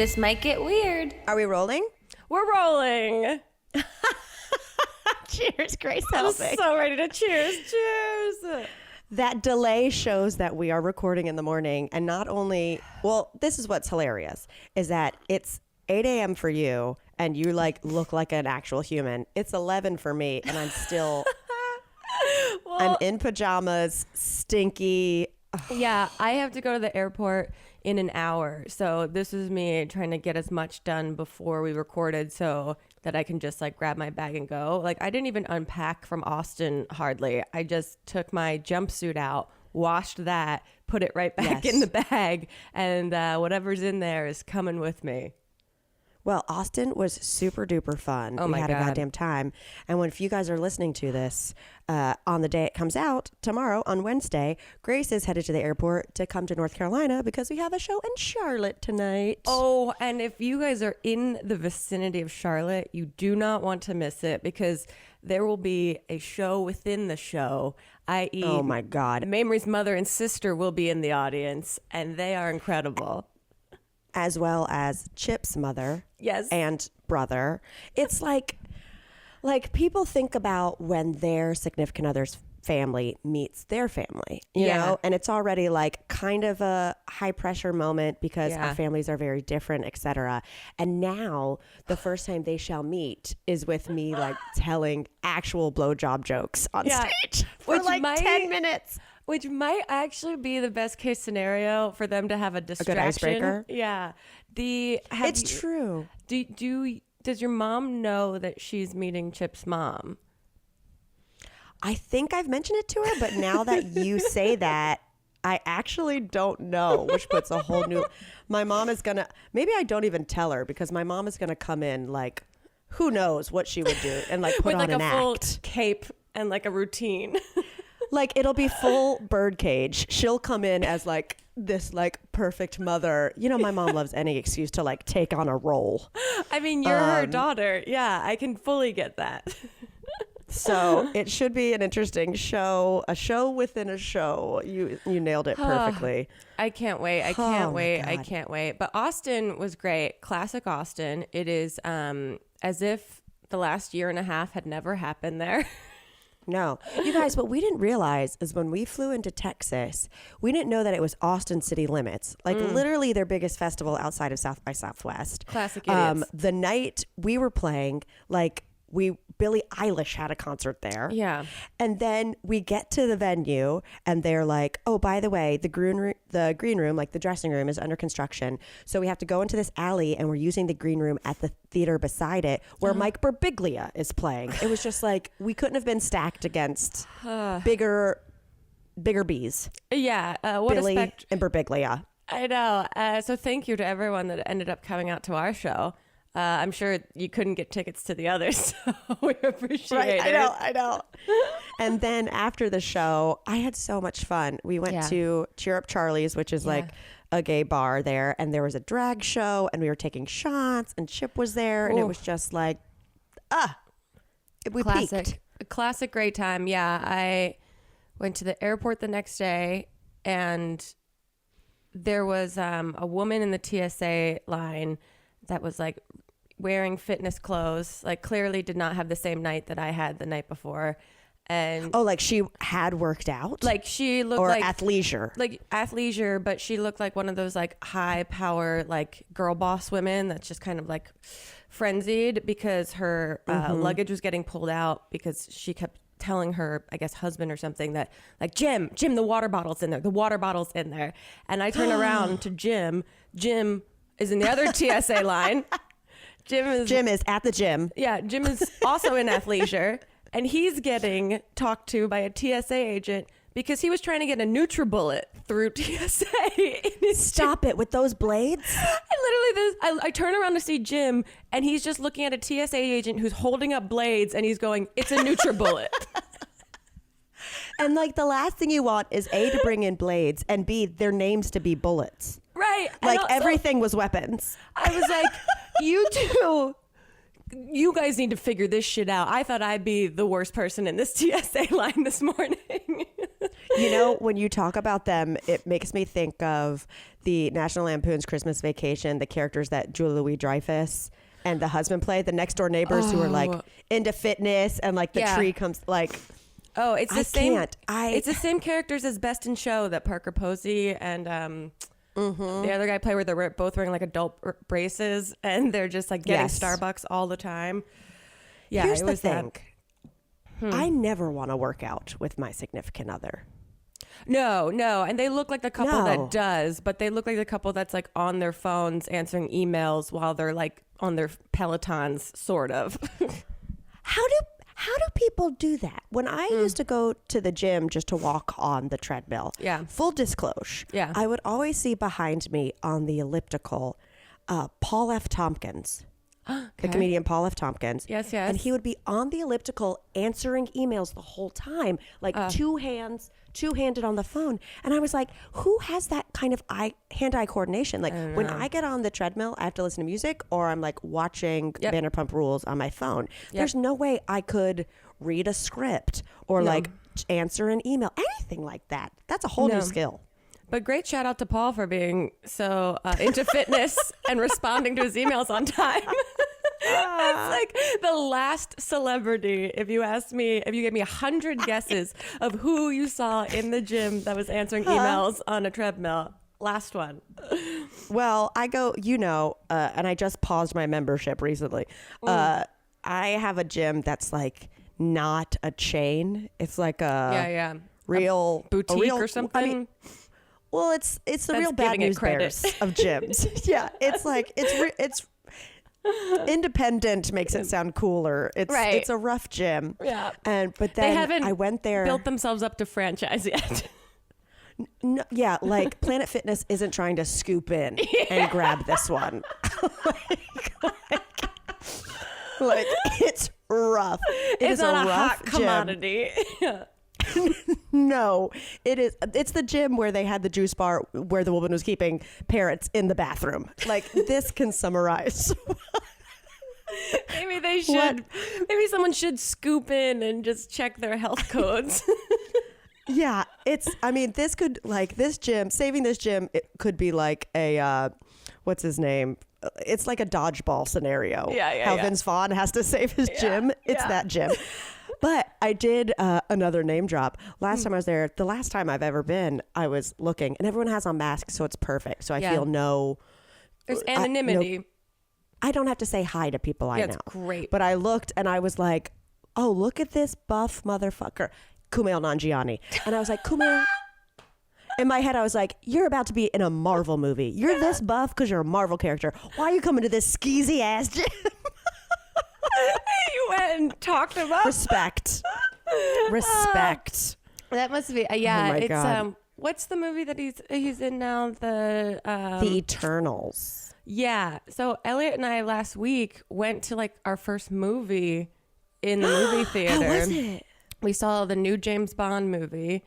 This might get weird. Are we rolling? We're rolling. Cheers, Grace I'm Helbig. so ready to cheers. Cheers. That delay shows that we are recording in the morning. And not only, well, this is what's hilarious, is that it's 8 a.m. for you and you look like an actual human. It's 11 for me and I'm still, I'm in pajamas, stinky. Yeah, I have to go to the airport in an hour. So this is me trying to get as much done before we recorded so that I can just grab my bag and go. I didn't even unpack from Austin hardly. I just took my jumpsuit out, washed that, put it right back in the bag, and whatever's in there is coming with me. Well, Austin was super duper fun. Oh, we my had God. a goddamn time. And if you guys are listening to this on the day it comes out, tomorrow on Wednesday, Grace is headed to the airport to come to North Carolina because we have a show in Charlotte tonight. Oh, and if you guys are in the vicinity of Charlotte, you do not want to miss it because there will be a show within the show, i.e. Oh my God. Mamrie's mother and sister will be in the audience, and they are incredible. As well as Chip's mother and brother. It's like people think about when their significant other's family meets their family, you know? And it's already kind of a high pressure moment because our families are very different, etc. And now the first time they shall meet is with me telling actual blowjob jokes on stage for 10 minutes. Which might actually be the best case scenario for them to have a distraction. A good icebreaker? Yeah. It's true. Does your mom know that she's meeting Chip's mom? I think I've mentioned it to her, but now that you say that, I actually don't know, which puts a whole new... My mom is going to... Maybe I don't even tell her because my mom is going to come in who knows what she would do and put with on an a full act. cape and a routine. It'll be full birdcage. She'll come in as this perfect mother. You know, my mom loves any excuse to take on a role. I mean, you're her daughter. Yeah, I can fully get that. So it should be an interesting show, a show within a show. You nailed it perfectly. I can't wait. I can't wait. But Austin was great. Classic Austin. It is as if the last year and a half had never happened there. No. You guys, what we didn't realize is when we flew into Texas, we didn't know that it was Austin city limits. Literally their biggest festival outside of South by Southwest. Classic idiots. The night we were playing, Billie Eilish had a concert there. Yeah. And then we get to the venue and they're like, oh, by the way, the green room, the dressing room is under construction. So we have to go into this alley and we're using the green room at the theater beside it where Mike Birbiglia is playing. It was just we couldn't have been stacked against bigger bees. Yeah. What Billy a and Birbiglia. I know. So thank you to everyone that ended up coming out to our show. I'm sure you couldn't get tickets to the others, so we appreciate it. I know. And then after the show, I had so much fun. We went to Cheer Up Charlie's, which is a gay bar there, and there was a drag show, and we were taking shots, and Chip was there, and it was just we peaked. A classic great time. Yeah, I went to the airport the next day, and there was a woman in the TSA line that was wearing fitness clothes, clearly did not have the same night that I had the night before. And she had worked out? She looked or athleisure? Athleisure, but she looked like one of those high power girl boss women that's just kind of frenzied because her luggage was getting pulled out because she kept telling her, I guess, husband or something that Jim, the water bottle's in there. The water bottle's in there. And I turn around to Jim. Jim is in the other TSA line. Jim is at the gym. Yeah, Jim is also in athleisure, and he's getting talked to by a TSA agent because he was trying to get a NutriBullet through TSA. Stop it with those blades. I turn around to see Jim, and he's just looking at a TSA agent who's holding up blades, and he's going, "It's a NutriBullet." And the last thing you want is A, to bring in blades, and B, their names to be bullets. Right. Everything was weapons. I was you two, you guys need to figure this shit out. I thought I'd be the worst person in this TSA line this morning. You know, when you talk about them, it makes me think of the National Lampoon's Christmas Vacation, the characters that Julia Louis-Dreyfus and the husband play, the next door neighbors who are like into fitness, and like the tree comes like. Oh, it's the same. It's the same characters as Best in Show that Parker Posey and the other guy play, where they're both wearing like adult braces and they're just like getting Starbucks all the time. Yeah, here's the thing. I never want to work out with my significant other. No. And they look like the couple that does, but they look like the couple that's like on their phones answering emails while they're like on their Pelotons, sort of. How do people do that? When I used to go to the gym just to walk on the treadmill, full disclosure, I would always see behind me on the elliptical Paul F. Tompkins. The comedian Paul F. Tompkins. Yes. And he would be on the elliptical answering emails the whole time, like two-handed on the phone. And I was like, who has that kind of hand-eye coordination? Like when I get on the treadmill, I have to listen to music, or I'm like watching Vanderpump Rules on my phone. There's no way I could read a script or like answer an email, anything like that. That's a whole new skill. But great shout out to Paul for being so into fitness and responding to his emails on time. That's like the last celebrity. If you gave me 100 guesses of who you saw in the gym that was answering emails on a treadmill, last one. Well, I go, and I just paused my membership recently. I have a gym that's like not a chain. It's like a real boutique or something. I mean, well, it's the real bad news bears of gyms. It's like it's independent makes it sound cooler. It's a rough gym. Yeah, but then I went there. Built themselves up to franchise yet. No, like Planet Fitness isn't trying to scoop in and grab this one. like it's rough. It's not a hot gym. Commodity. No, it is. It's the gym where they had the juice bar where the woman was keeping parrots in the bathroom. Like this can summarize. Maybe they should. Maybe someone should scoop in and just check their health codes. Yeah, this could this gym, saving this gym, it could be like a, what's his name? It's like a dodgeball scenario. How Vince Vaughn has to save his gym. It's that gym. But I did another name drop. Last time I was there, the last time I've ever been, I was looking, and everyone has on masks, so it's perfect. So I feel there's anonymity. I don't have to say hi to people I know. It's great. But I looked, and I was like, oh, look at this buff motherfucker. Kumail Nanjiani. And I was like, Kumail. In my head, I was like, you're about to be in a Marvel movie. You're this buff because you're a Marvel character. Why are you coming to this skeezy ass gym? You went and talked about respect. That must be Oh my God. What's the movie that he's in now? The Eternals. Yeah. So Elliot and I last week went to like our first movie in the movie theater. How was it? We saw the new James Bond movie,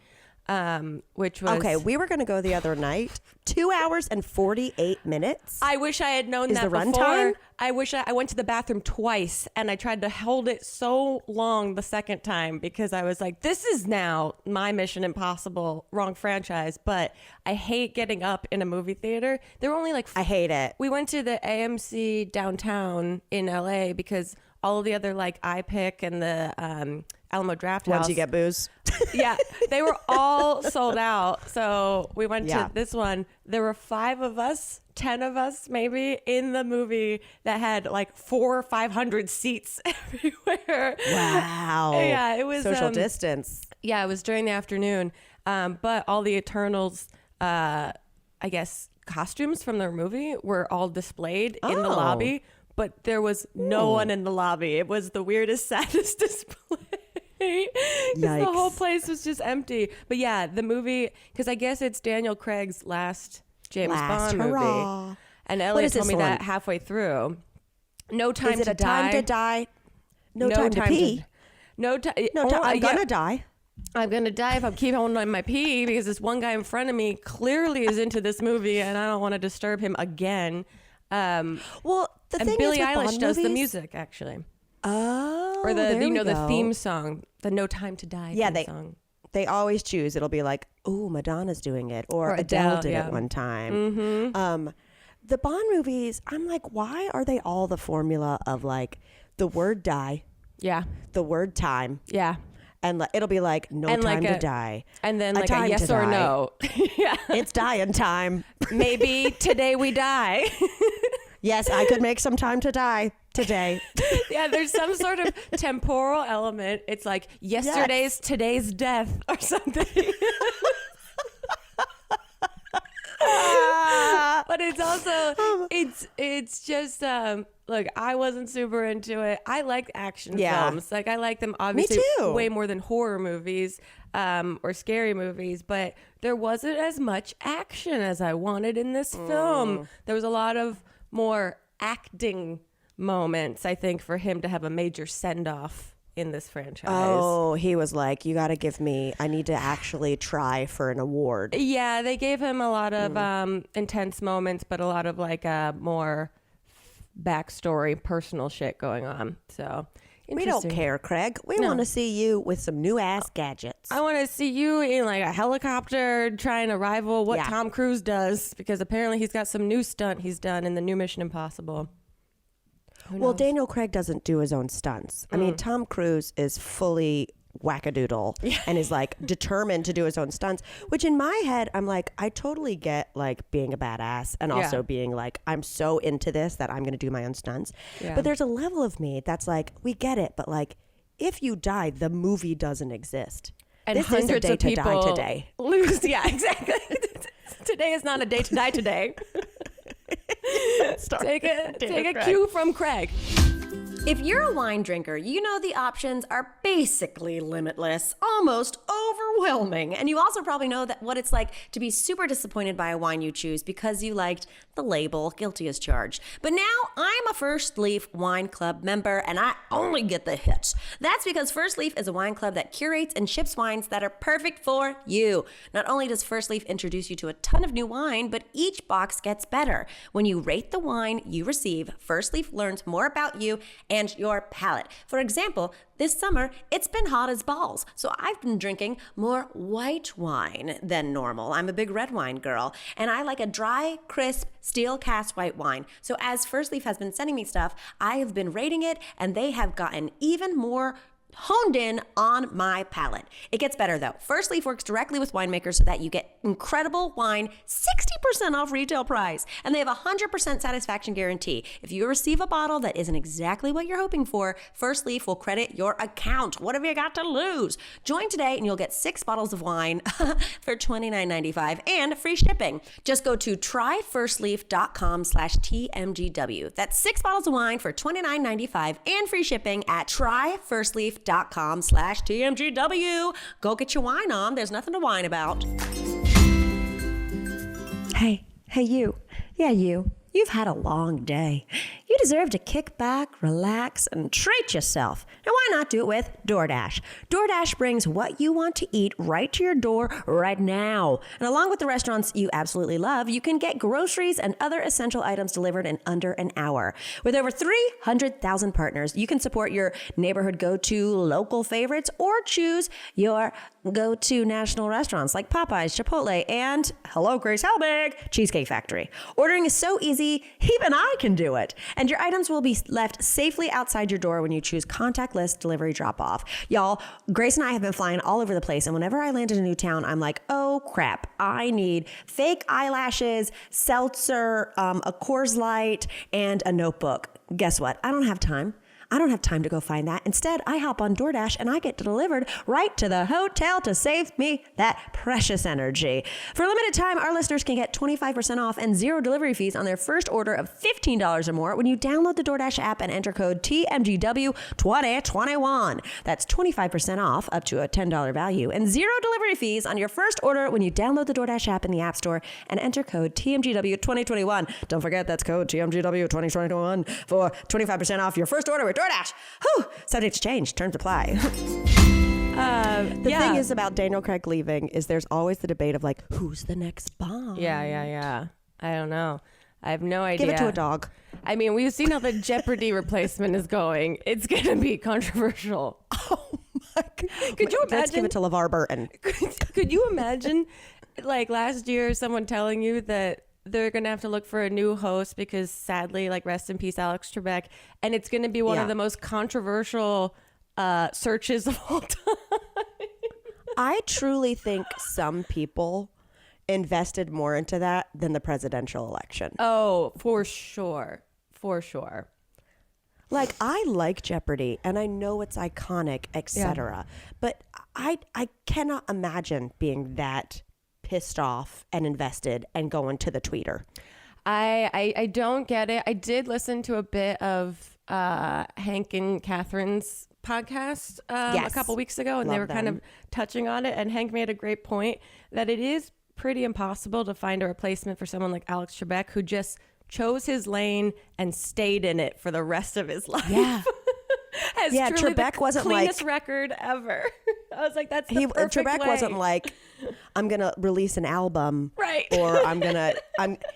which was... Okay, we were going to go the other night. 2 hours and 48 minutes. I wish I had known that the before. runtime? I wish I went to the bathroom twice, and I tried to hold it so long the second time because I was like, this is now my Mission Impossible, wrong franchise, but I hate getting up in a movie theater. There were only like... I hate it. We went to the AMC downtown in LA because all of the other like iPick and the Alamo Draft House. Once you get booze. Yeah, they were all sold out. So we went to this one. There were 5 of us, 10 of us maybe in the movie that had like 400 or 500 seats everywhere. Wow. Yeah, it was social distance. Yeah, it was during the afternoon. But all the Eternals, I guess, costumes from their movie were all displayed in the lobby. But there was no one in the lobby. It was the weirdest, saddest display. Because the whole place was just empty. But yeah, the movie, because I guess it's Daniel Craig's last James Bond movie. And Elliot told me that halfway through. No Time to Die. Is it a time to die? No time to pee? No time. I'm going to die. I'm going to die if I keep holding my pee because this one guy in front of me clearly is into this movie and I don't want to disturb him again. Well, the thing Billie is with Eilish Bond does the movies- music actually. Oh, Or there we the go. theme song, the No Time to Die theme song. They always choose. It'll be like, oh, Madonna's doing it, or Adele did it one time. The Bond movies, I'm like, why are they all the formula of like the word die? Yeah. The word time. Yeah. And it'll be like, no and time like to die. And then like a yes or no. Yeah. It's dying time. Maybe today we die. Yes, I could make some time to die today. Yeah, there's some sort of temporal element. It's like today's death or something. But it's also it's just look, I wasn't super into it. I like action films. Like I like them obviously way more than horror movies or scary movies, but there wasn't as much action as I wanted in this film. There was a lot of more acting moments, I think, for him to have a major send-off in this franchise. Oh, he was like, you got to give me, I need to actually try for an award. Yeah, they gave him a lot of intense moments, but a lot of like more backstory, personal shit going on. So we don't care, Craig. We want to see you with some new ass gadgets. I want to see you in like a helicopter trying to rival what Tom Cruise does, because apparently he's got some new stunt he's done in the new Mission Impossible. Well, Daniel Craig doesn't do his own stunts. I mean, Tom Cruise is fully wackadoodle and is like determined to do his own stunts, which in my head, I'm like, I totally get like being a badass and also being like, I'm so into this that I'm going to do my own stunts. Yeah. But there's a level of me that's like, we get it. But like, if you die, the movie doesn't exist. And this hundreds is a day of people to die today. Lose. Yeah, exactly. Today is not a day to die today. Take a cue from Craig. If you're a wine drinker, you know the options are basically limitless, almost overwhelming. And you also probably know that what it's like to be super disappointed by a wine you choose because you liked the label, guilty as charged. But now I'm a First Leaf Wine Club member and I only get the hits. That's because First Leaf is a wine club that curates and ships wines that are perfect for you. Not only does First Leaf introduce you to a ton of new wine, but each box gets better. When you rate the wine you receive, First Leaf learns more about you and your palate. For example, this summer, it's been hot as balls, so I've been drinking more white wine than normal. I'm a big red wine girl, and I like a dry, crisp, steel cast white wine. So as First Leaf has been sending me stuff, I have been rating it, and they have gotten even more honed in on my palate. It gets better though. First Leaf works directly with winemakers so that you get incredible wine 60% off retail price. And they have a 100% satisfaction guarantee. If you receive a bottle that isn't exactly what you're hoping for, First Leaf will credit your account. What have you got to lose? Join today and you'll get 6 bottles of wine for $29.95 and free shipping. Just go to tryfirstleaf.com/TMGW. That's 6 bottles of wine for $29.95 and free shipping at tryfirstleaf.com/TMGW. Go get your wine on. There's nothing to whine about. Hey, you. Yeah, you. You've had a long day. You deserve to kick back, relax, and treat yourself. Now, why not do it with DoorDash? DoorDash brings what you want to eat right to your door right now. And along with the restaurants you absolutely love, you can get groceries and other essential items delivered in under an hour. With over 300,000 partners, you can support your neighborhood go-to local favorites or choose your go-to national restaurants like Popeyes, Chipotle, and, hello, Grace Helbig, Cheesecake Factory. Ordering is so easy, even I can do it. And your items will be left safely outside your door when you choose contactless delivery drop-off. Y'all, Grace and I have been flying all over the place, and whenever I land in a new town, I'm like, oh crap, I need fake eyelashes, seltzer, a Coors Light, and a notebook. Guess what? I don't have time. I don't have time to go find that. Instead, I hop on DoorDash and I get delivered right to the hotel to save me that precious energy. For a limited time, our listeners can get 25% off and 0 delivery fees on their first order of $15 or more when you download the DoorDash app and enter code TMGW2021. That's 25% off up to a $10 value and 0 delivery fees on your first order when you download the DoorDash app in the App Store and enter code TMGW2021. Don't forget that's code TMGW2021 for 25% off your first order with DoorDash. Whew. Subject to change. Terms apply. The thing is about Daniel Craig leaving is there's always the debate of like, who's the next Bond? Yeah. I don't know. I have no idea. Give it to a dog. I mean, we've seen how the Jeopardy replacement is going. It's going to be controversial. Oh Could you Let's give imagine? it to LeVar Burton. Could you imagine, like last year, someone telling you that they're gonna have to look for a new host because sadly, like rest in peace, Alex Trebek, and it's gonna be one of the most controversial searches of all time. I truly think some people invested more into that than the presidential election. Oh, for sure. For sure. Like, I like Jeopardy and I know it's iconic, etc. But I cannot imagine being that pissed off and invested and going to the tweeter. I don't get it. I did listen to a bit of Hank and Catherine's podcast a couple weeks ago, and they were kind of touching on it. And Hank made a great point that it is pretty impossible to find a replacement for someone like Alex Trebek, who just chose his lane and stayed in it for the rest of his life. Yeah. Has truly Trebek the wasn't cleanest like record ever. I was like, that's the perfect Trebek way. wasn't like, I'm gonna release an album, right? Or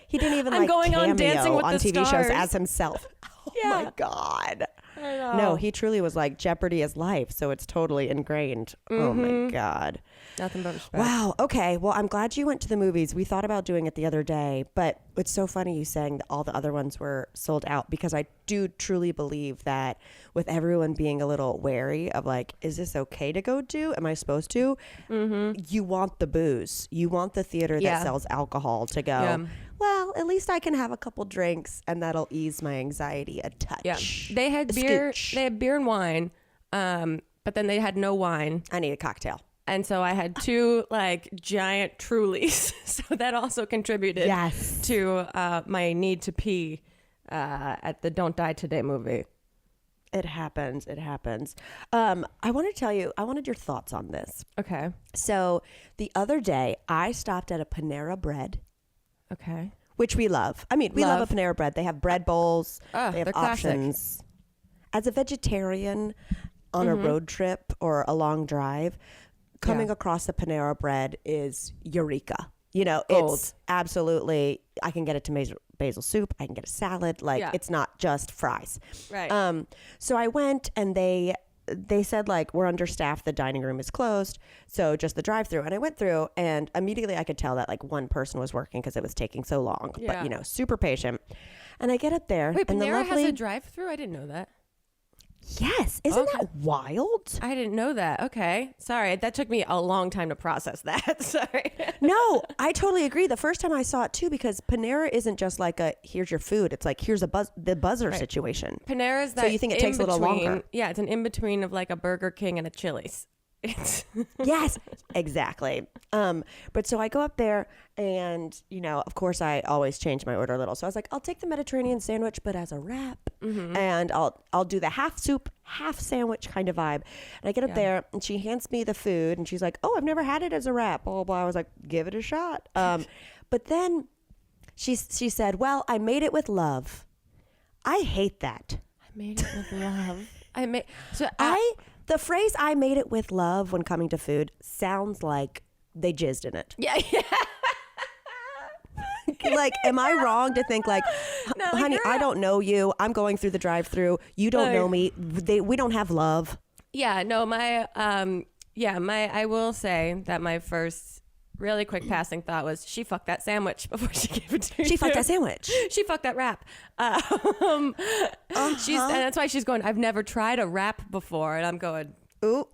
he didn't even I'm like going on cameo Dancing with on the TV Stars. shows as himself. Oh my God. I know. No, he truly was like, Jeopardy is life, so it's totally ingrained. Oh my God. Nothing but respect. Wow. Okay. Well, I'm glad you went to the movies. We thought about doing it the other day, but it's so funny you saying that all the other ones were sold out, because I do truly believe that with everyone being a little wary of like, is this okay to go to? Am I supposed to? You want the booze. You want the theater that sells alcohol to go, well, at least I can have a couple drinks and that'll ease my anxiety a touch. Yeah. They had beer. Scooch. They had beer and wine, but then they had no wine. I need a cocktail. And so I had two like giant Trulies. So that also contributed to my need to pee at the Don't Die Today movie. It happens. It happens. I want to tell you, I wanted your thoughts on this. Okay. So the other day I stopped at a Panera Bread. Okay. Which we love. I mean, we love a Panera Bread. They have bread bowls. They have they're classic. options. As a vegetarian on a road trip or a long drive, coming across a Panera Bread is eureka. You know, it's absolutely, I can get a tomato basil soup. I can get a salad. Like, it's not just fries. Right. So I went and they said, like, we're understaffed. The dining room is closed. So just the drive-through. And I went through and immediately I could tell that like one person was working because it was taking so long. Yeah. But, you know, super patient. And I get up there. Wait, and Panera has a drive-through? I didn't know that. Yes. Isn't that wild? I didn't know that. Okay. Sorry. That took me a long time to process that. Sorry. No, I totally agree. The first time I saw it too, because Panera isn't just like a, here's your food. It's like, here's the buzzer situation. Panera's that. So you think it takes a little longer? Yeah. It's an in-between of like a Burger King and a Chili's. Yes, exactly. But so I go up there and, you know, of course I always change my order a little. So I was like, I'll take the Mediterranean sandwich, but as a wrap, and I'll do the half soup, half sandwich kind of vibe. And I get up there and she hands me the food and she's like, oh, I've never had it as a wrap. Blah, blah, blah. I was like, give it a shot. But then she said, well, I made it with love. I hate that. I made it with love. The phrase "I made it with love" when coming to food sounds like they jizzed in it. Yeah. Like, am I wrong to think like, No, honey, I don't know you. I'm going through the drive-through. You don't know me. We don't have love. Yeah. No. I will say that my first really quick passing thought was she fucked that sandwich before she gave it to you. She fucked that sandwich. She fucked that wrap. And that's why she's going, I've never tried a wrap before. And I'm going, Ooh.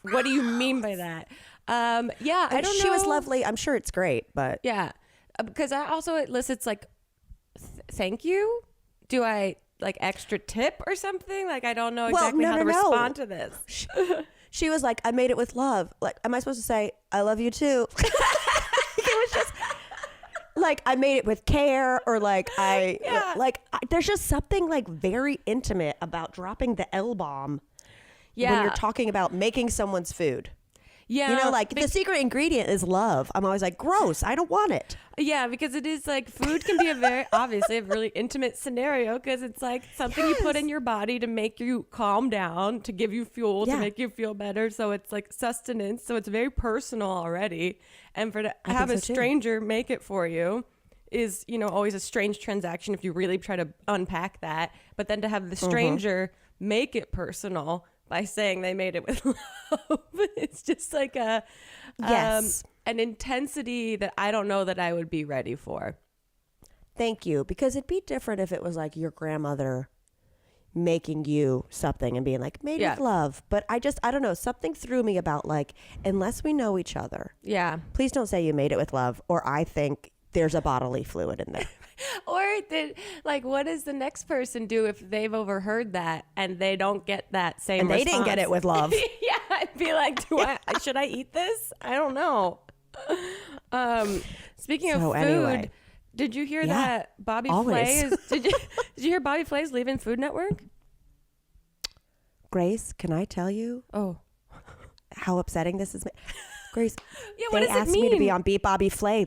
What do you mean by that? I don't know. She was lovely. I'm sure it's great, but Yeah. Because I also, it elicits like, thank you. Do I like extra tip or something? Like, I don't know exactly how to respond to this. She was like, I made it with love. Like, am I supposed to say, I love you too? It was just like, I made it with care, or like, there's just something like very intimate about dropping the L-bomb when you're talking about making someone's food. Yeah. You know, like the secret ingredient is love. I'm always like, gross. I don't want it. Yeah, because it is like food can be a very, obviously, a really intimate scenario, because it's like something you put in your body to make you calm down, to give you fuel, to make you feel better. So it's like sustenance. So it's very personal already. And to have a stranger make it for you is, you know, always a strange transaction if you really try to unpack that. But then to have the stranger make it personal by saying they made it with love. It's just like an intensity that I don't know that I would be ready for. Thank you. Because it'd be different if it was like your grandmother making you something and being like, made with love. But I don't know. Something threw me about like, unless we know each other. Yeah. Please don't say you made it with love, or I think there's a bodily fluid in there. Or what does the next person do if they've overheard that and they don't get that same And they response? didn't get it with love. Yeah, I'd be like, should I eat this? I don't know. Speaking of food, anyway. did you hear that Bobby Flay did you hear Bobby Flay's leaving Food Network? Grace, can I tell you how upsetting this is? Grace, what they does it asked me to mean? be on Beat Bobby Flay.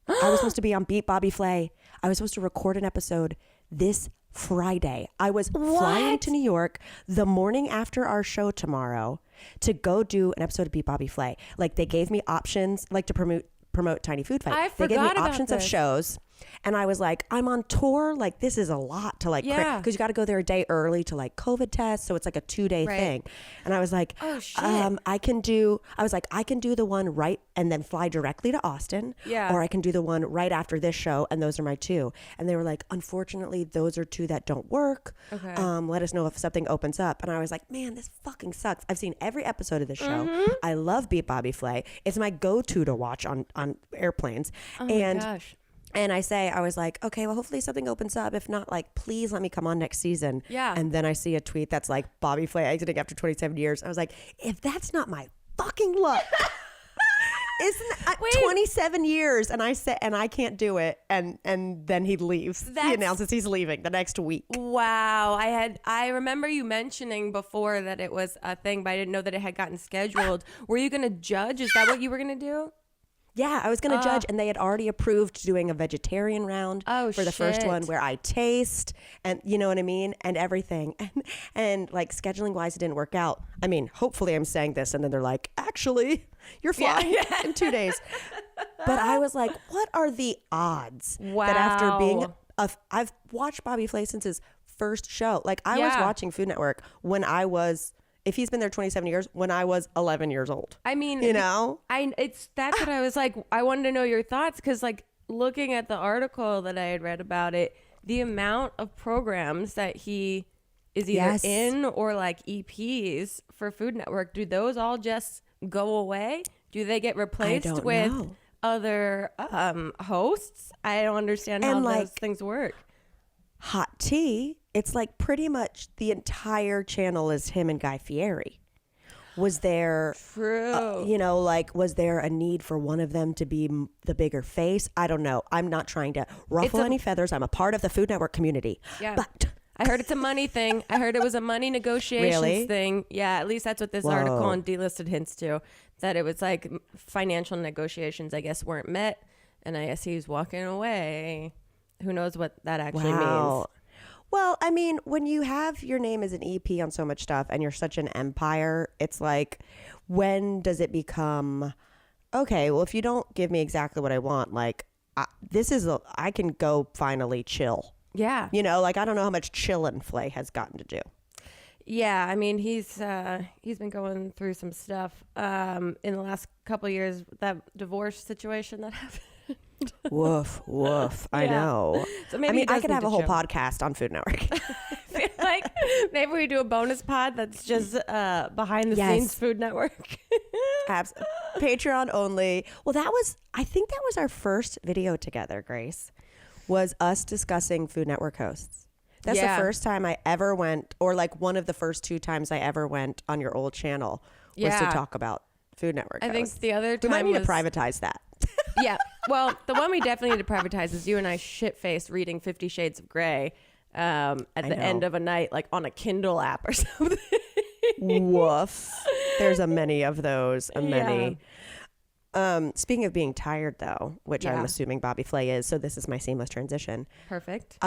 I was supposed to be on Beat Bobby Flay. I was supposed to record an episode this Friday. I was flying to New York the morning after our show tomorrow to go do an episode of Beat Bobby Flay. Like, they gave me options, like to promote Tiny Food Fight. They gave me options of shows. And I was like, I'm on tour. Like, this is a lot to like, because you got to go there a day early to like COVID test. So it's like a 2-day thing. And I was like, oh, shit. I can do the one right and then fly directly to Austin. Yeah. Or I can do the one right after this show. And those are my 2. And they were like, unfortunately, those are 2 that don't work. Okay. Let us know if something opens up. And I was like, man, this fucking sucks. I've seen every episode of this show. I love Beat Bobby Flay. It's my go-to to watch on airplanes. Oh my gosh. And I was like, okay, well, hopefully something opens up. If not, like, please let me come on next season. Yeah. And then I see a tweet that's like, Bobby Flay exiting after 27 years. I was like, if that's not my fucking luck, isn't 27 years? And I said, and I can't do it. And then he leaves. He announces he's leaving the next week. Wow. I remember you mentioning before that it was a thing, but I didn't know that it had gotten scheduled. Were you going to judge? Is that what you were going to do? Yeah, I was going to judge, and they had already approved doing a vegetarian round for the first one where I taste, and you know what I mean, and everything. And like scheduling wise, it didn't work out. I mean, hopefully I'm saying this, and then they're like, actually, you're flying in 2 days. But I was like, what are the odds that after being, I've watched Bobby Flay since his first show. Like, I was watching Food Network when I was, if he's been there 27 years, when I was 11 years old. I mean, you know, that's what I was like. I wanted to know your thoughts because, like, looking at the article that I had read about it, the amount of programs that he is either in or like EPs for Food Network, do those all just go away? Do they get replaced with other hosts? I don't understand how those things work. Hot tea, it's like pretty much the entire channel is him and Guy Fieri. Was there, was there a need for one of them to be the bigger face? I don't know. I'm not trying to ruffle any feathers. I'm a part of the Food Network community. Yeah. But I heard it's a money thing. I heard it was a money negotiations thing. Yeah, at least that's what this article on Delisted hints to. That it was like financial negotiations, I guess, weren't met. And I guess he's walking away. Who knows what that actually means. Well, I mean, when you have your name as an EP on so much stuff and you're such an empire, it's like, when does it become, okay, well, if you don't give me exactly what I want, like, I can go finally chill. Yeah. You know, like, I don't know how much chillin' Flay has gotten to do. Yeah, I mean, he's been going through some stuff in the last couple of years, that divorce situation that happened. Woof. I know. So maybe I could have a whole podcast on Food Network. I feel like maybe we do a bonus pod that's just behind the scenes Food Network. Patreon only. Well, I think that was our first video together, Grace, was us discussing Food Network hosts. That's the first time I ever went, or like one of the first 2 times I ever went on your old channel was to talk about Food Network hosts. I think the other time we might need to privatize that. Yeah. Well, the one we definitely need to privatize is you and I shit-faced reading 50 Shades of Grey at the end of a night, like on a Kindle app or something. Woof. There's a many of those. Many. Speaking of being tired, though, which I'm assuming Bobby Flay is, so this is my seamless transition. Perfect.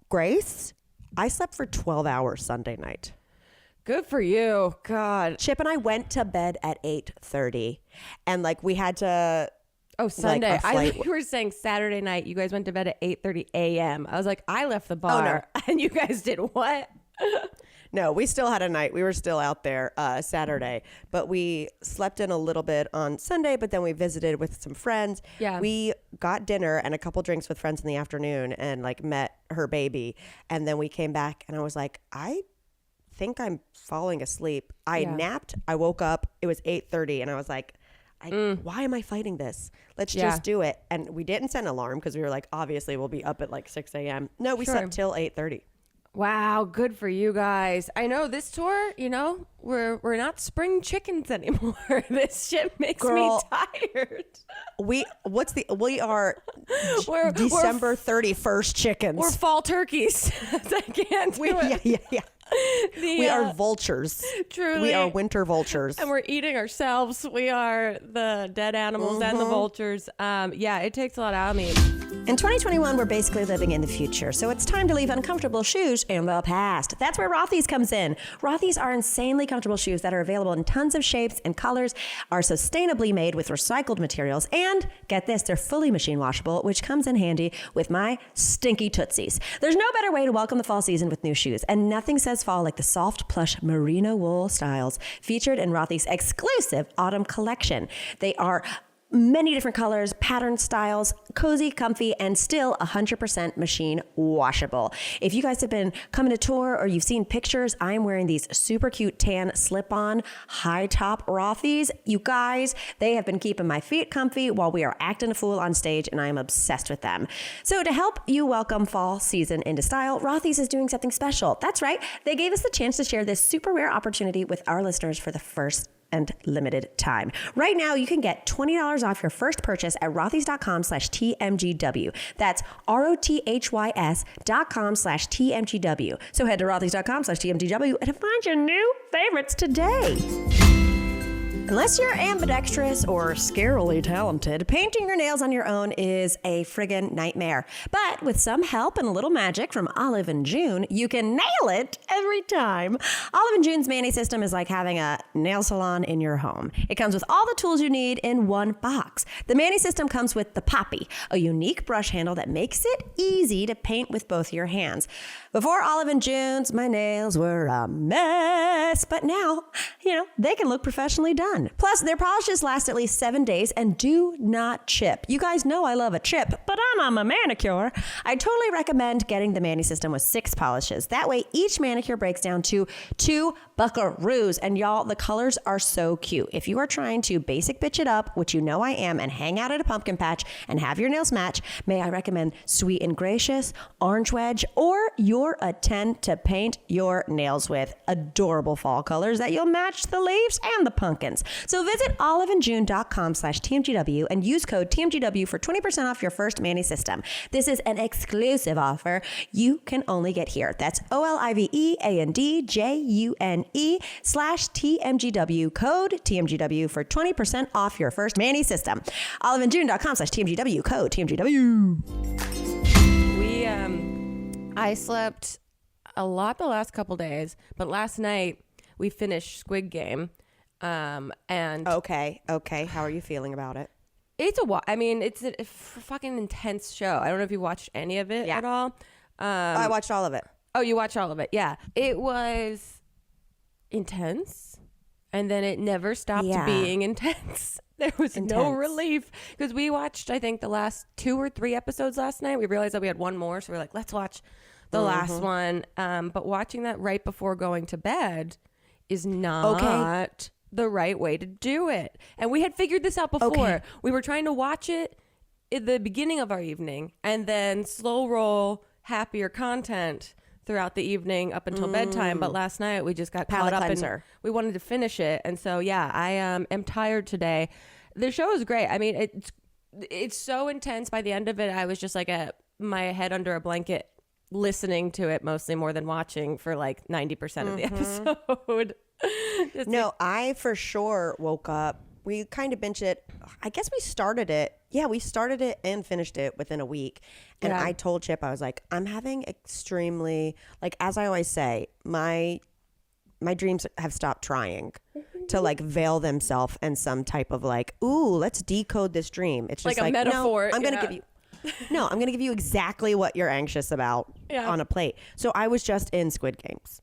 Grace, I slept for 12 hours Sunday night. Good for you. God. Chip and I went to bed at 8:30, and like we had to. Oh, Sunday. I thought you were saying Saturday night. You guys went to bed at 8:30 a.m. I was like, I left the bar, and you guys did what? No, we still had a night. We were still out there Saturday, but we slept in a little bit on Sunday, but then we visited with some friends. Yeah. We got dinner and a couple drinks with friends in the afternoon and like met her baby. And then we came back and I was like, I think I'm falling asleep. I napped. I woke up. It was 8:30 and I was like, why am I fighting this? Let's just do it. And we didn't set an alarm because we were like, obviously we'll be up at like 6 a.m. No, we slept till 8:30. Wow, good for you guys. I know this tour, you know, we're not spring chickens anymore. This shit makes me tired. We are December 31st chickens. We're fall turkeys. I can't do it. Yeah. We are vultures. Truly. We are winter vultures. And we're eating ourselves. We are the dead animals and the vultures. It takes a lot out of me. In 2021, we're basically living in the future, so it's time to leave uncomfortable shoes in the past. That's where Rothy's comes in. Rothy's are insanely comfortable shoes that are available in tons of shapes and colors, are sustainably made with recycled materials, and get this, they're fully machine washable, which comes in handy with my stinky tootsies. There's no better way to welcome the fall season with new shoes, and nothing says fall like the soft, plush merino wool styles featured in Rothy's exclusive autumn collection. They are many different colors, pattern styles, cozy, comfy, and still 100% machine washable. If you guys have been coming to tour or you've seen pictures, I'm wearing these super cute tan slip-on high top Rothy's. You guys, they have been keeping my feet comfy while we are acting a fool on stage, and I am obsessed with them. So to help you welcome fall season into style, Rothy's is doing something special. That's right. They gave us the chance to share this super rare opportunity with our listeners for the first and limited time. Right now, you can get $20 off your first purchase at rothys.com/TMGW. That's ROTHYS.com/TMGW. So head to rothys.com/TMGW and find your new favorites today. Unless you're ambidextrous or scarily talented, painting your nails on your own is a friggin' nightmare. But with some help and a little magic from Olive and June, you can nail it every time. Olive and June's Mani system is like having a nail salon in your home. It comes with all the tools you need in one box. The Mani system comes with the Poppy, a unique brush handle that makes it easy to paint with both your hands. Before Olive and June's, my nails were a mess, but now, they can look professionally done. Plus, their polishes last at least 7 days and do not chip. You guys know I love a chip, but I'm on my manicure. I totally recommend getting the Mani system with 6 polishes. That way, each manicure breaks down to 2 buckaroos. And y'all, the colors are so cute. If you are trying to basic bitch it up, which you know I am, and hang out at a pumpkin patch and have your nails match, may I recommend Sweet and Gracious, Orange Wedge, or you're a 10 to paint your nails with. Adorable fall colors that you'll match the leaves and the pumpkins. So visit oliveandjune.com/TMGW and use code TMGW for 20% off your first Mani system. This is an exclusive offer you can only get here. That's OLIVEANDJUNE/TMGW, code TMGW for 20% off your first Mani system. Oliveandjune.com/TMGW, code TMGW. I slept a lot the last couple days, but last night we finished Squid Game. And okay. How are you feeling about it? It's a fucking intense show. I don't know if you watched any of it at all. I watched all of it. Oh, you watched all of it. Yeah. It was intense. And then it never stopped being intense. There was no relief because we watched, I think, the last 2 or 3 episodes last night. We realized that we had one more. So we're like, let's watch the last one. But watching that right before going to bed is not the right way to do it. And we had figured this out before. Okay. We were trying to watch it at the beginning of our evening and then slow roll happier content throughout the evening up until bedtime. But last night we just got caught up and we wanted to finish it. And so, I am tired today. The show is great. I mean, it's so intense. By the end of it, I was just like my head under a blanket listening to it mostly more than watching for like 90% of the episode. I for sure woke up. We kind of binged it. I guess we started it. Yeah, we started it and finished it within a week. And I told Chip, I was like, I'm having extremely, like, as I always say, my dreams have stopped trying to like veil themselves in some type of like, ooh, let's decode this dream. It's just like a metaphor. No, I'm going to give you. No, I'm going to give you exactly what you're anxious about on a plate. So I was just in Squid Games.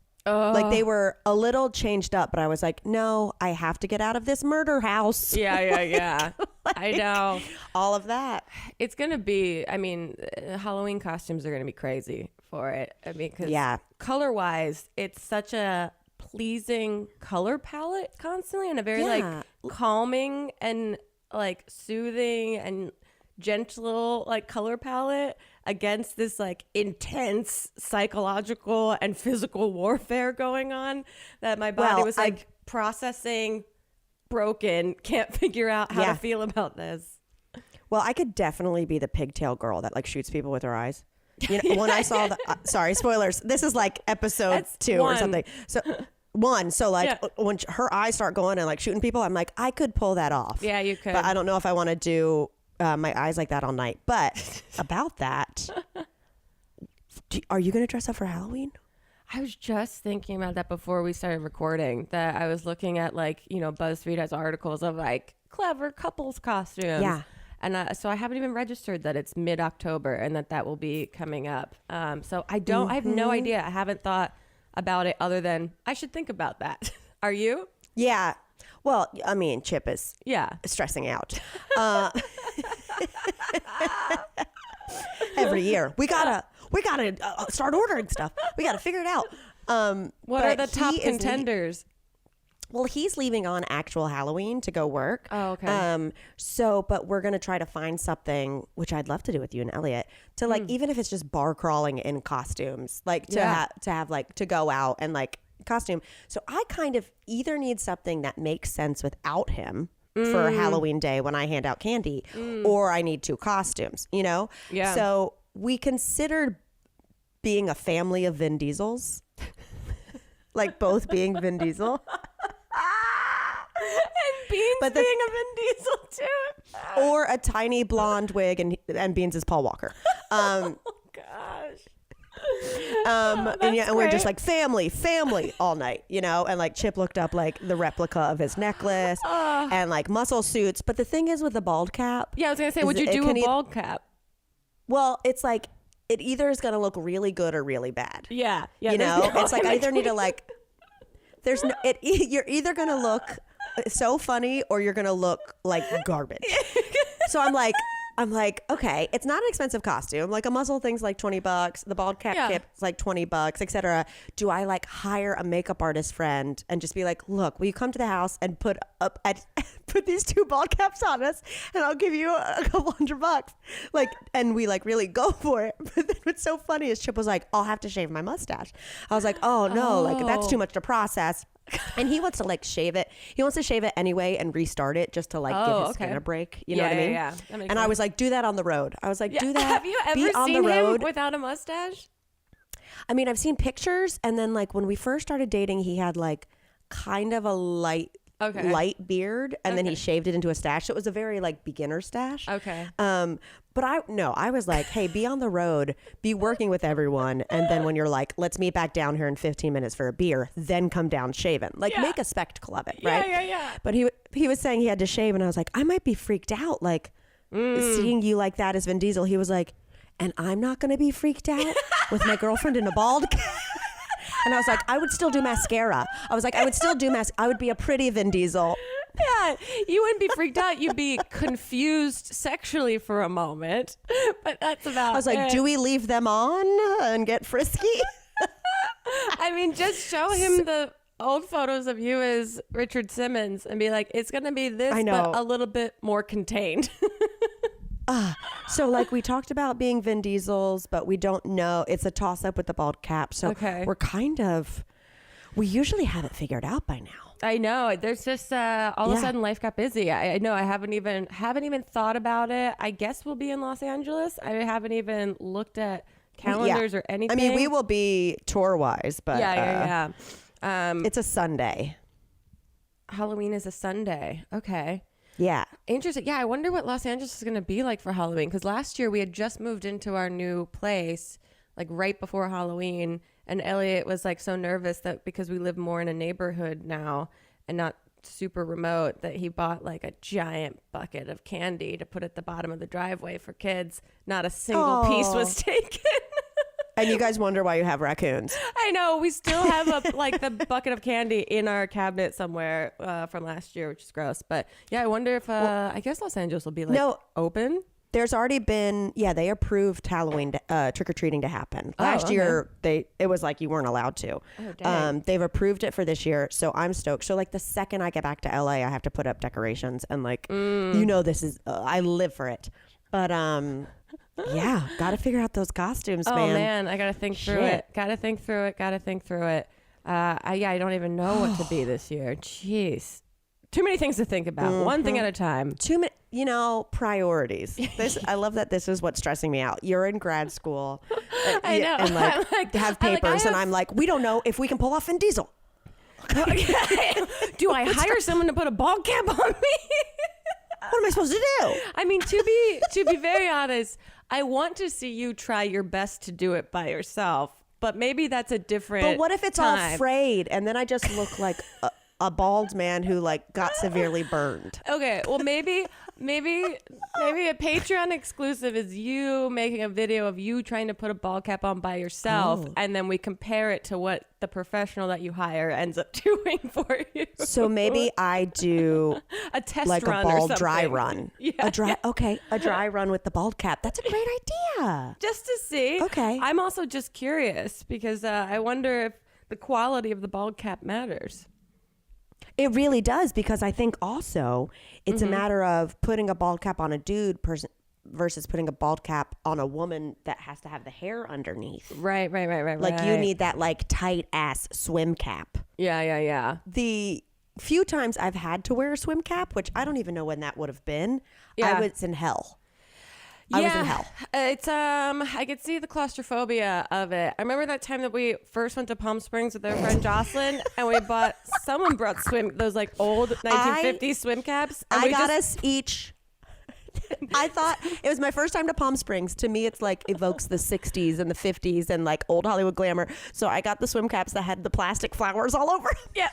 Like they were a little changed up, but I was like, no, I have to get out of this murder house. Yeah. Like, I know. All of that. It's going to be, I mean, Halloween costumes are going to be crazy for it. I mean, because color wise, it's such a pleasing color palette constantly, and a very like calming and like soothing and gentle like color palette against this like intense psychological and physical warfare going on that my body was like processing, broken, can't figure out how to feel about this. Well, I could definitely be the pigtail girl that like shoots people with her eyes. You know, when I saw the sorry, spoilers. This is like episode That's 2 one. or something. So like when her eyes start going and like shooting people, I'm like, I could pull that off. Yeah, you could. But I don't know if I want to do my eyes like that all night. But about that, are you going to dress up for Halloween? I was just thinking about that before we started recording, that I was looking at like, you know, BuzzFeed has articles of like clever couples costumes. Yeah. And so I haven't even registered that it's mid-October and that will be coming up. So I have no idea. I haven't thought about it other than I should think about that. Are you? Yeah. Well, I mean, Chip is stressing out. Every year we gotta start ordering stuff. We gotta figure it out. What are the top contenders? Well, he's leaving on actual Halloween to go work. Oh, okay. But we're going to try to find something, which I'd love to do with you and Elliot, to like, even if it's just bar crawling in costumes, like to have like, to go out and like costume. So I kind of either need something that makes sense without him for Halloween day when I hand out candy, or I need 2 costumes, you know? Yeah. So we considered being a family of Vin Diesels, like both being Vin Diesel. And Beans being a Vin Diesel too. Or a tiny blonde wig and Beans is Paul Walker. Oh gosh. And we're just like family all night, you know? And like Chip looked up like the replica of his necklace and like muscle suits. But the thing is with the bald cap. Yeah, I was going to say, would you do a bald cap? Well, it's like it either is going to look really good or really bad. Yeah. You know? It's like I either need to like, you're either going to look so funny or you're going to look like garbage. So I'm like, okay, it's not an expensive costume. Like a muzzle thing's like $20. The bald cap kip's like $20, etc. Do I like hire a makeup artist friend and just be like, look, will you come to the house and put these 2 bald caps on us and I'll give you a couple $100? Like, and we like really go for it. But then what's so funny is Chip was like, I'll have to shave my mustache. I was like, oh no, like that's too much to process. And he wants to like shave it. He wants to shave it anyway and restart it just to like give his skin a break. You know what I mean? Yeah. That makes and sense. I was like, do that on the road. I was like, do that. Have you ever be on seen the road him without a mustache? I mean, I've seen pictures, and then like when we first started dating, he had like kind of a light beard, and then he shaved it into a stash. So it was a very like beginner stash. Okay. But I was like, hey, be on the road, be working with everyone, and then when you're like, let's meet back down here in 15 minutes for a beer, then come down shaven. Like make a spectacle of it, right? Yeah. But he was saying he had to shave, and I was like, I might be freaked out, like seeing you like that as Vin Diesel. He was like, and I'm not going to be freaked out with my girlfriend in a bald cap. And I was like, I would still do mascara. I was like, I would still do I would be a pretty Vin Diesel. Yeah, you wouldn't be freaked out. You'd be confused sexually for a moment. But that's about it. I was like, do we leave them on and get frisky? I mean, just show him the old photos of you as Richard Simmons and be like, it's going to be this, but a little bit more contained. So like we talked about being Vin Diesels, but we don't know. It's a toss up with the bald cap. So we usually have it figured out by now. I know. There's just all of a sudden life got busy. I know. I haven't even thought about it. I guess we'll be in Los Angeles. I haven't even looked at calendars or anything. I mean, we will be tour wise, but yeah. It's a Sunday. Halloween is a Sunday. Okay. Yeah. Interesting. Yeah, I wonder what Los Angeles is going to be like for Halloween. Because last year we had just moved into our new place, like right before Halloween. And Elliot was like so nervous that because we live more in a neighborhood now and not super remote, that he bought like a giant bucket of candy to put at the bottom of the driveway for kids. Not a single piece was taken. And you guys wonder why you have raccoons. I know. We still have the bucket of candy in our cabinet somewhere from last year, which is gross. But yeah, I wonder if I guess Los Angeles will be open. There's already been, they approved Halloween trick-or-treating to happen. Last year, it was like you weren't allowed to. Oh, dang. They've approved it for this year, so I'm stoked. So like the second I get back to LA, I have to put up decorations and this is, I live for it. But yeah, got to figure out those costumes, man. Oh man, I got to think through it. Got to think through it. I don't even know what to be this year. Jeez. Too many things to think about. One thing at a time. Too many, priorities. I love that this is what's stressing me out. You're in grad school. I know. And have papers. And I'm like, we don't know if we can pull off Vin Diesel. Do I hire someone to put a bald cap on me? What am I supposed to do? I mean, to be very honest, I want to see you try your best to do it by yourself. But maybe that's a different But what if it's time. all frayed and then I just look like a bald man who got severely burned? Okay, well maybe a Patreon exclusive is you making a video of you trying to put a bald cap on by yourself, and then we compare it to what the professional that you hire ends up doing for you. So maybe I do a test like run a bald or something. dry run. Yeah. A dry run with the bald cap. That's a great idea. Just to see. Okay. I'm also just curious because I wonder if the quality of the bald cap matters. It really does, because I think also it's a matter of putting a bald cap on a dude versus putting a bald cap on a woman that has to have the hair underneath. Right. Like you need that tight ass swim cap. Yeah. The few times I've had to wear a swim cap, which I don't even know when that would have been, Yeah. I was in hell. I was in hell. It's I could see the claustrophobia of it. I remember that time that we first went to Palm Springs with our friend Jocelyn, and someone brought those old 1950s swim caps. And I got us each. I thought it was my first time to Palm Springs. To me, it's evokes the 60s and the 50s and old Hollywood glamour. So I got the swim caps that had the plastic flowers all over. Yeah.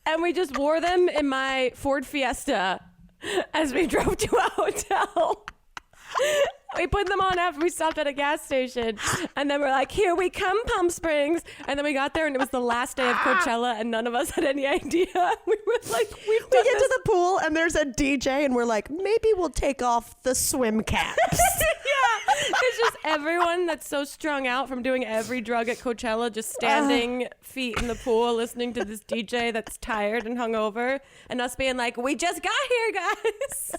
And we just wore them in my Ford Fiesta as we drove to a hotel. We put them on after we stopped at a gas station, and then we're like, here we come, Palm Springs. And then we got there, and it was the last day of Coachella, and none of us had any idea. We were like, we get to the pool, and there's a DJ, and we're like, maybe we'll take off the swim caps. Yeah. It's just everyone that's so strung out from doing every drug at Coachella, just standing feet in the pool, listening to this DJ that's tired and hungover, and us being like, we just got here, guys.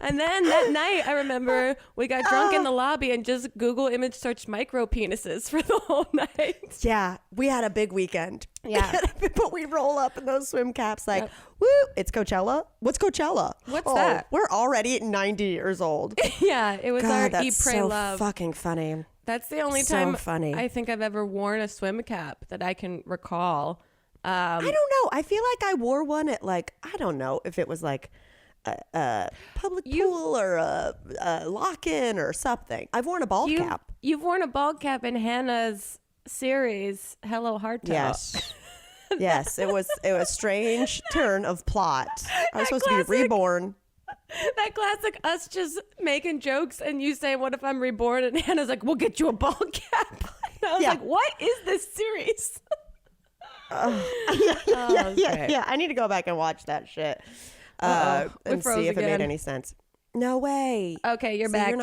And then that night, I remember we got drunk in the lobby and just Google image searched micro penises for the whole night. Yeah, we had a big weekend. Yeah. But we roll up in those swim caps woo, it's Coachella. What's Coachella? What's that? We're already 90 years old. Yeah, it was our that's Eat, Pray, so Love. Fucking funny. That's the only So time funny. I think I've ever worn a swim cap that I can recall. I don't know. I feel like I wore one at I don't know if it was a public pool or a lock-in or something. I've worn a bald cap. You've worn a bald cap in Hannah's series, Hello Hart. Yes. Yes, it was a strange turn of plot. I was supposed to be reborn. That classic us just making jokes and you saying, what if I'm reborn? And Hannah's like, we'll get you a bald cap. And I was like, what is this series? Yeah. I need to go back and watch that shit. And see if it made any sense. No way. Okay, you're back.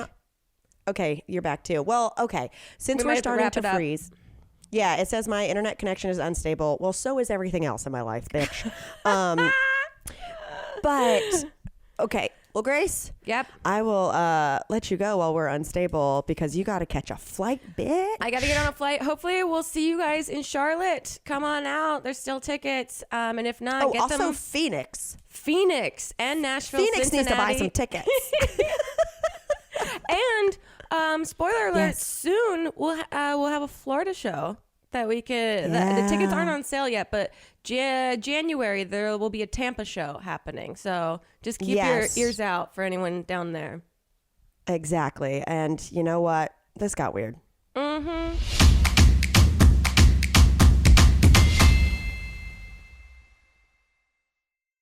Okay, you're back too. Well, okay. Since we're starting to freeze. Yeah, it says my internet connection is unstable. Well, so is everything else in my life, bitch. But, okay. Well, Grace. Yep. I will let you go while we're unstable because you got to catch a flight, bitch. I got to get on a flight. Hopefully, we'll see you guys in Charlotte. Come on out. There's still tickets. And if not, get them. Also Phoenix And Nashville, Phoenix Cincinnati. needs to buy some tickets. And spoiler alert, soon we'll have a Florida show that we could. The tickets aren't on sale yet, but January there will be a Tampa show happening. So just keep your ears out for anyone down there. Exactly. And you know what? This got weird. Mm-hmm.